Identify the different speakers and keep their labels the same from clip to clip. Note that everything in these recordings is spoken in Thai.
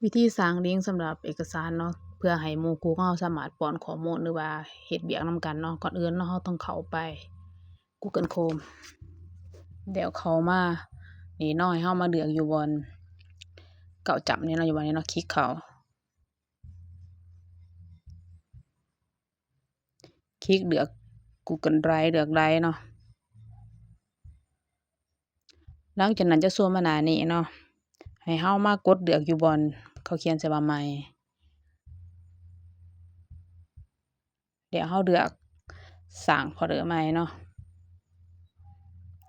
Speaker 1: วิธีสร้างลิงก์สำหรับเอกสารเนาะเพื่อให้หมู่คู่ของเราสามารถป้อนข้อมูลหรือว่าเฮ็ดเวียกนำกันเนาะก่อนอื่นเนาะเราต้องเข้าไป Google Chrome เดี๋ยวเข้ามานี่เนาะให้เรามาเลือกอยู่บอนเก้าจับนี่เนาะอยู่บอนนี้เนาะคลิกเข้าคลิกเลือก Google Drive เลือก Drive เนาะหลังจากนั้นจะส่วนมาหน้านี้เนาะให้เรามากดเลือกอยู่บอนเขาเขียนใส่ว่าใหม่เดี๋ยวเราเลือกสร้างโฟลเดอร์ใหม่เนาะ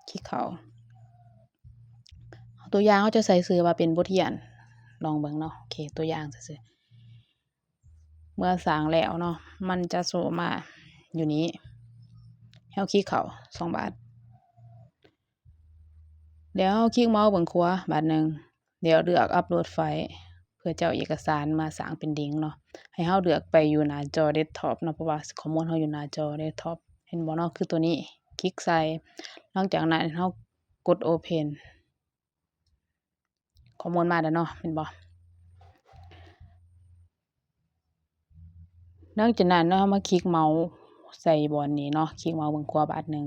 Speaker 1: คลิกเข้าตัวอย่างเราจะใส่ชื่อว่าเป็นบทเรียนลองเบิ่งเนาะโอเคตัวอย่างซื่อๆเมื่อสร้างแล้วเนาะมันจะโชว์มาอยู่นี้ให้เราคลิกเข้า2 บาทเดี๋ยวเราคลิกเมาส์เบิ่งขวาบาทหนึ่งเดี๋ยวเลือกอัปโหลดไฟล์เพื่อจะเอาเอกสารมาสร้างเป็นลิงก์เนาะให้เราเลือกไปอยู่หน้าจอเดสก์ท็อปเนาะเพราะว่าข้อมูลเราอยู่หน้าจอเดสก์ท็อปเห็นบ่เนาะคือตัวนี้คลิกใส่หลังจากนั้นเรากด Open ข้อมูลมาแล้วเนาะเห็นบ่หลังจากนั้นเนาะเรามาคลิกเมาส์ใส่บอนนี้เนาะคลิกเมาส์เบิ่งขวาบาทหนึ่ง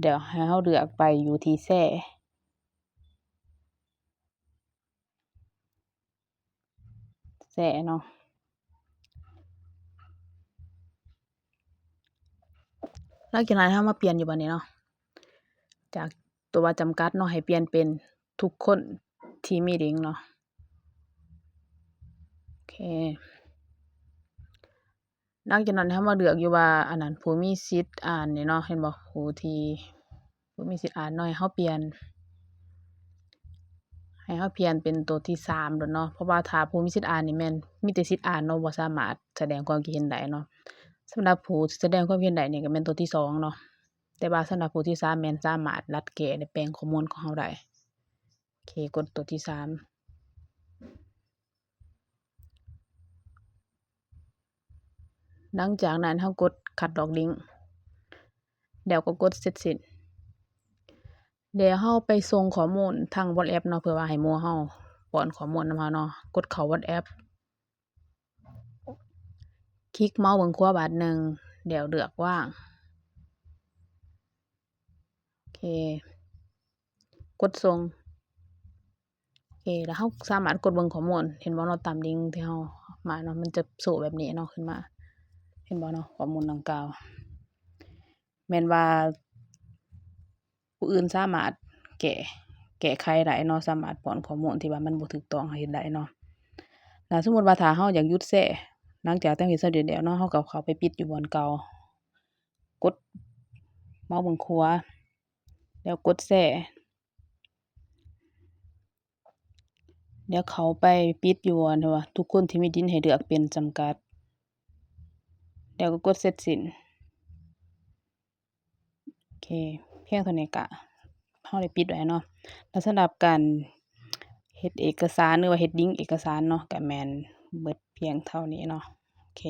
Speaker 1: เดี๋ยวให้เราเลือกไปอยู่ที่แท้เนาะหลังจากนั้นเรามาเปลี่ยนอยู่บอนนี้เนาะจากตัวว่าจำกัดเนาะให้เปลี่ยนเป็นทุกคนที่มีลิงก์เนาะโอเคหลังจากนั้นเรามาเลือกอยู่ว่าอันนั้นผู้มีสิทธิ์อ่านนี่เนาะเห็นบ่ผู้มีสิทธิ์อ่านเนาะให้เราเปลี่ยนเป็นตัวที่3แล้วเนาะเพราะว่าถ้าผู้มีสิทธิ์อ่านนี่แม่นมีแต่สิทธิ์อ่านเนาะบ่สามารถแสดงความคิดเห็นได้เนาะสำหรับผู้แสดงความคิดเห็นได้นี่ก็แม่นตัวที่2เนาะแต่ว่าสำหรับผู้ที่3แม่นสามารถลัดแกะและแปลงข้อมูลของเราได้โอเคกดตัวที่3หลังจากนั้นเรากดคัดลอกลิงก์แล้วก็กดเสร็จสิ้นเดี๋ยวเราไปส่งข้อมูลทาง WhatsApp เนาะเพื่อว่าให้หมู่เราป้อนข้อมูลนำเราเนาะกดเข้า WhatsApp คลิกเมาส์เบิ่งขวาบาทหนึ่งเดี๋ยวเลือกว่างโอเคกดส่งโอเคแล้วเราสามารถกดเบิ่งข้อมูลเห็นบ่เนาะตามลิงก์ที่เรามาเนาะมันจะโชว์แบบนี้เนาะขึ้นมาเห็นบ่เนาะข้อมูลดังกล่าวแม่นว่าผู้อื่นสามารถแก้ไขได้เนาะสามารถป้อนข้อมูลที่ว่ามันบ่ถูกต้องให้เห็นได้เนาะแล้วสมมุติว่าถ้าเราอยากหยุดแชร์หลังจากแต่งเฮ็ดสำเร็จแล้วเนาะเราก็เข้าไปปิดอยู่บอนเก่ากดเมาส์เบิ่งขวาแล้วกดแชร์เดี๋ยวเข้าไปปิดอยู่บอนที่ว่าทุกคนที่มีสิทธิ์ให้เลือกเป็นจำกัดแล้วก็กดเสร็จสิ้นโอเคเพียงเท่านี้ก็เราได้ปิดไว้เนาะแล้วสำหรับการเฮ็ดเอกสารหรือว่าเฮ็ดลิงก์เอกสารเนาะก็แม่นเบิดเพียงเท่านี้เนาะโอเค